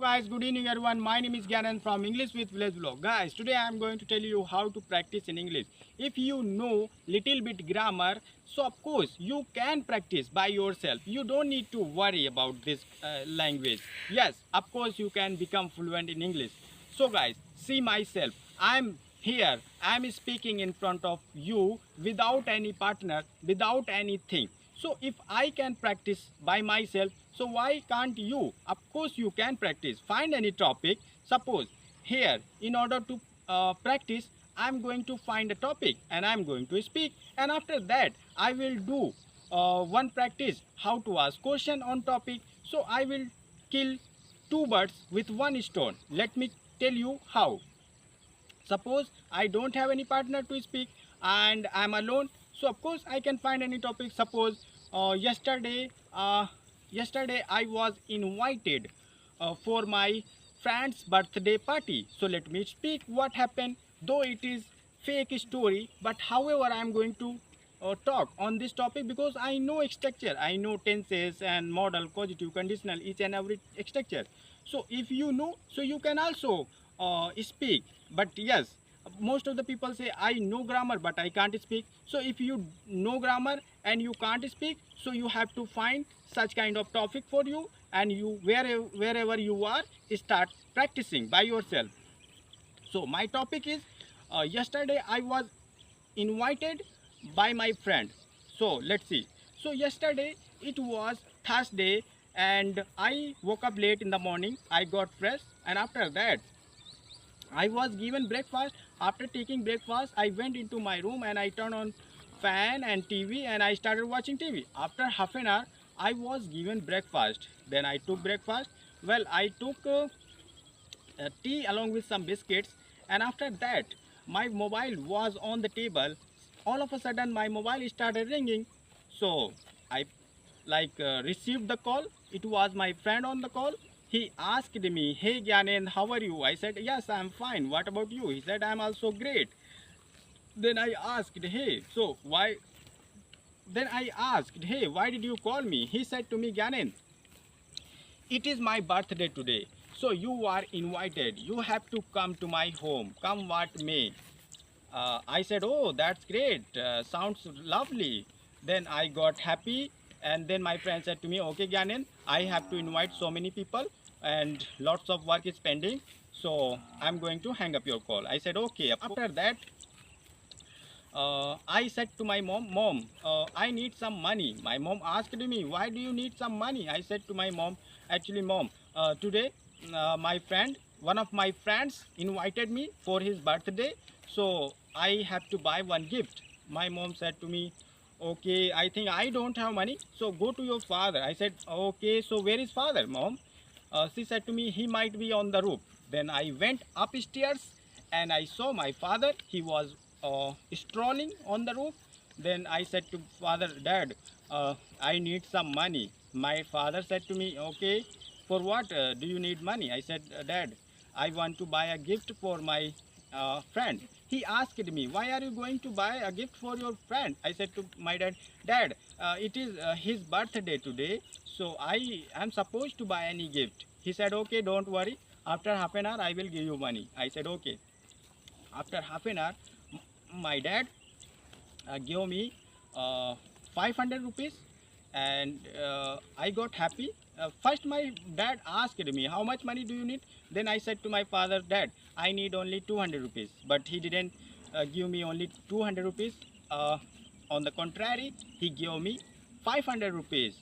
Guys, good evening everyone. My name is Gyanan from English with Village Vlog. Guys, today I am going to tell you how to practice in English. If you know little bit grammar, so of course you can practice by yourself. You don't need to worry about this language. Yes, of course you can become fluent in English. So guys, see myself. I am here. I am speaking in front of you without any partner, without anything. So if I can practice by myself, so why can't you? Of course you can practice. Find any topic. Suppose here, in order to practice, I'm going to find a topic and I'm going to speak. And after that, I will do one practice how to ask question on topic. So I will kill two birds with one stone. Let me tell you how. Suppose I don't have any partner to speak and I'm alone, so of course I can find any topic. Suppose yesterday I was invited for my friend's birthday party, so let me speak what happened. Though it is fake story, but however I am going to talk on this topic because I know structure, I know tenses and model, causative, conditional, each and every structure. So if you know, so you can also speak. But yes, most of the people say I know grammar but I can't speak. So if you know grammar and you can't speak, so you have to find such kind of topic for you, and you wherever you are, start practicing by yourself. So my topic is yesterday I was invited by my friend. So let's see. So yesterday it was Thursday and I woke up late in the morning. I got fresh and after that I was given breakfast. After taking breakfast, I went into my room and I turned on fan and TV and I started watching TV. After half an hour, I was given breakfast. Then I took breakfast. Well, I took tea along with some biscuits, and after that my mobile was on the table. All of a sudden my mobile started ringing. So I received the call. It was my friend on the call. He asked me, "Hey Gyanen, how are you?" I said, "Yes, I'm fine. What about you?" He said, "I'm also great." Then I asked, "Hey, so why?" Then I asked, "Hey, why did you call me?" He said to me, "Gyanen, it is my birthday today, so you are invited. You have to come to my home, come what may." I said, "Oh, that's great. Sounds lovely." Then I got happy, and then my friend said to me, "Okay, Gyanen, I have to invite so many people, and lots of work is pending, so I'm going to hang up your call." I said, "Okay." After that, I said to my mom, "Mom, I need some money." My mom asked me, "Why do you need some money?" I said to my mom, "Actually, mom, today my friend, one of my friends invited me for his birthday, so I have to buy one gift." My mom said to me, "Okay, I think I don't have money, so go to your father." I said, "Okay, so where is father, mom?" She said to me, "He might be on the roof." Then I went upstairs and I saw my father. He was strolling on the roof. Then I said to father, "Dad, I need some money." My father said to me, "Okay, for what do you need money?" I said, "Dad, I want to buy a gift for my friend." He asked me, "Why are you going to buy a gift for your friend?" I said to my dad, "Dad, it is his birthday today, so I am supposed to buy any gift." He said, "Okay, don't worry. After half an hour, I will give you money." I said, "Okay." After half an hour, my dad gave me uh, 500 rupees, and I got happy. First my dad asked me, "How much money do you need?" Then I said to my father, "Dad, I need only 200 rupees." But he didn't give me only 200 rupees. On the contrary, he gave me 500 rupees.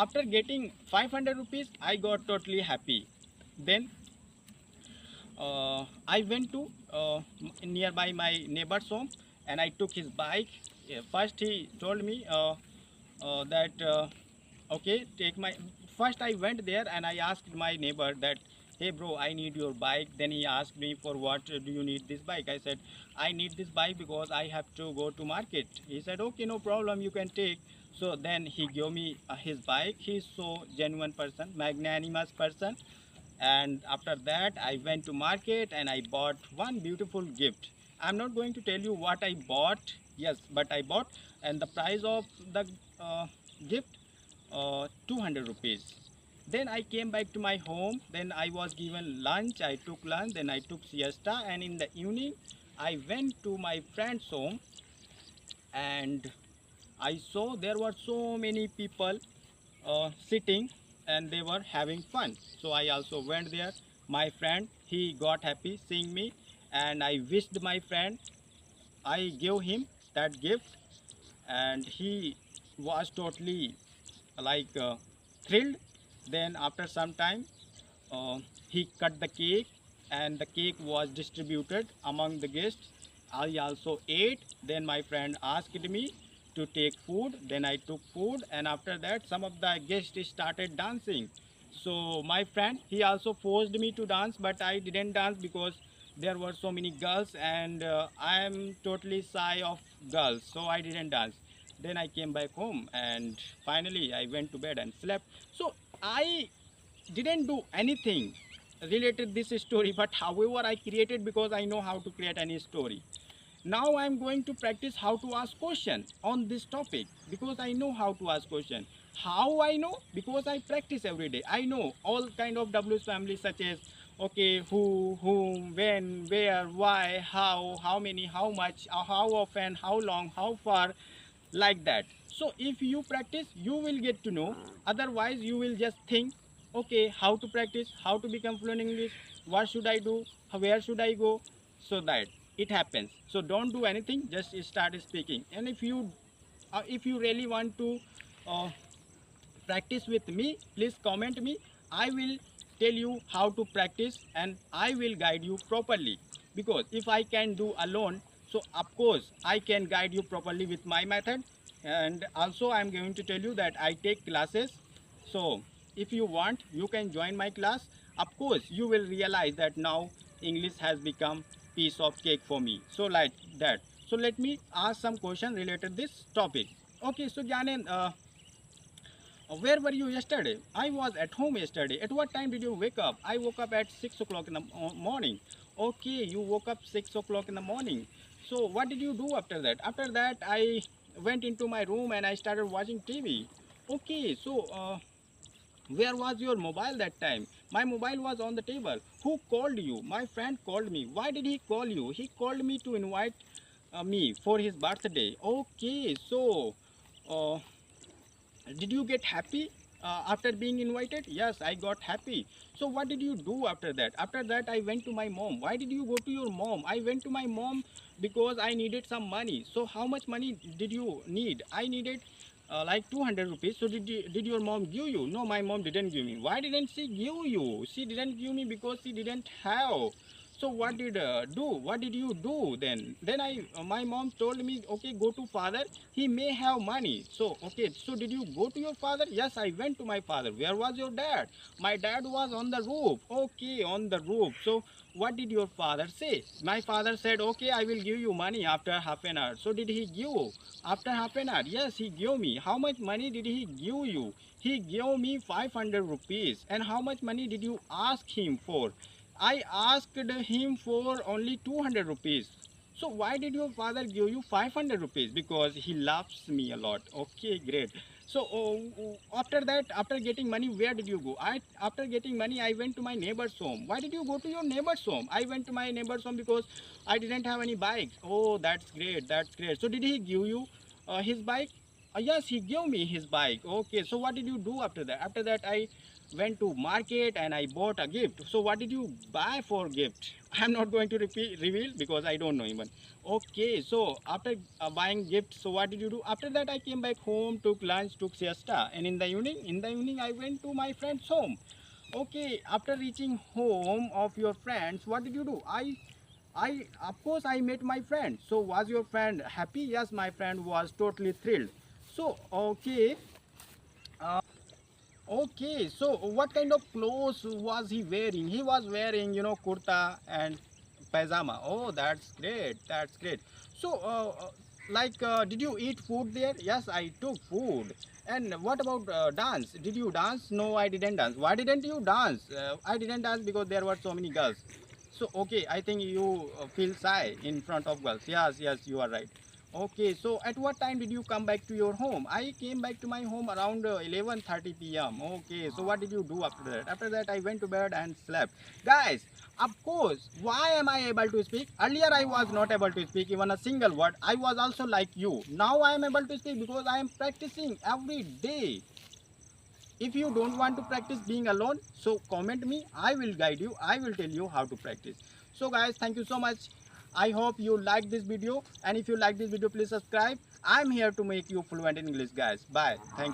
After getting 500 rupees, I got totally happy. Then I went to nearby my neighbor's home and I took his bike. First he told me that okay, take my. First I went there and I asked my neighbor that, "Hey bro, I need your bike." Then he asked me, "For what do you need this bike?" I said, "I need this bike because I have to go to market." He said, "Okay, no problem, you can take." So then he gave me his bike. He's so genuine person, magnanimous person. And after that I went to market and I bought one beautiful gift. I'm not going to tell you what I bought. Yes, but I bought, and the price of the gift 200 rupees. Then I came back to my home. Then I was given lunch. I took lunch. Then I took siesta. And in the evening, I went to my friend's home, and I saw there were so many people sitting, and they were having fun. So I also went there. My friend, he got happy seeing me, and I wished my friend. I gave him that gift, and he was totally like thrilled. Then after some time, uh, he cut the cake, and the cake was distributed among the guests. I also ate. Then my friend asked me to take food. Then I took food, and after that, some of the guests started dancing. So my friend, he also forced me to dance, but I didn't dance because there were so many girls, and I am totally shy of girls, so I didn't dance. Then I came back home, and finally I went to bed and slept. So I didn't do anything related this story, but however I created, because I know how to create any story. Now I am going to practice how to ask question on this topic, because I know how to ask question. How I know? Because I practice every day. I know all kind of W's family, such as okay, who, whom, when, where, why, how many, how much, how often, how long, how far, like that. So if you practice, you will get to know. Otherwise you will just think, okay, how to practice, how to become fluent in English, what should I do, where should I go, so that it happens. So don't do anything, just start speaking. And if you really want to uh, practice with me, please comment me. I will tell you how to practice, and I will guide you properly. Because if I can do alone, so of course I can guide you properly with my method. And also I am going to tell you that I take classes. So if you want, you can join my class. Of course you will realize that now English has become piece of cake for me, so like that. So let me ask some question related this topic. Okay, so Gyanen, where were you yesterday? I was at home yesterday. At what time did you wake up? I woke up at 6 o'clock in the morning. Okay, you woke up 6 o'clock in the morning. So what did you do after that? After that, I went into my room and I started watching TV. Okay, so where was your mobile that time? My mobile was on the table. Who called you? My friend called me. Why did he call you? He called me to invite me for his birthday. Okay, so uh, did you get happy after being invited? Yes, I got happy. So what did you do after that? After that, I went to my mom. Why did you go to your mom? I went to my mom because I needed some money. So how much money did you need? I needed like 200 rupees. So did your mom give you? No, my mom didn't give me. Why didn't she give you? She didn't give me because she didn't have. So what did do? What did you do then? Then my mom told me, okay, go to father. He may have money. So okay, so did you go to your father? Yes, I went to my father. Where was your dad? My dad was on the roof. Okay, on the roof. So what did your father say? My father said, okay, I will give you money after half an hour. So did he give after half an hour? Yes, he gave me. How much money did he give you? He gave me 500 rupees. And how much money did you ask him for? I asked him for only 200 rupees. So why did your father give you 500 rupees? Because he loves me a lot. Okay, great. So after that, after getting money, where did you go? After getting money, I went to my neighbor's home. Why did you go to your neighbor's home? I went to my neighbor's home because I didn't have any bikes. Oh, that's great. That's great. So did he give you his bike? Yes, he gave me his bike. Okay, so what did you do after that? After that, I went to market and I bought a gift. So what did you buy for gift? I'm not going to reveal because I don't know even. Okay, so after buying gift, so what did you do? After that, I came back home, took lunch, took siesta, and in the evening, I went to my friend's home. Okay, after reaching home of your friends, what did you do? Of course, I met my friend. So was your friend happy? Yes, my friend was totally thrilled. So okay. Okay, so what kind of clothes was he wearing? He was wearing, kurta and pajama. Oh, that's great. That's great. So, did you eat food there? Yes, I took food. And what about dance? Did you dance? No, I didn't dance. Why didn't you dance? I didn't dance because there were so many girls. So, okay, I think you feel shy in front of girls. Yes, yes, you are right. Okay, so at what time did you come back to your home? I came back to my home around 11:30 p.m. Okay, so what did you do after that? After that, I went to bed and slept. Guys, of course, why am I able to speak? Earlier, I was not able to speak even a single word. I was also like you. Now I am able to speak because I am practicing every day. If you don't want to practice being alone, so comment me. I will guide you. I will tell you how to practice. So guys, thank you so much. I hope you like this video, and if you like this video, please subscribe. I'm here to make you fluent in English, guys. Bye. Thank you.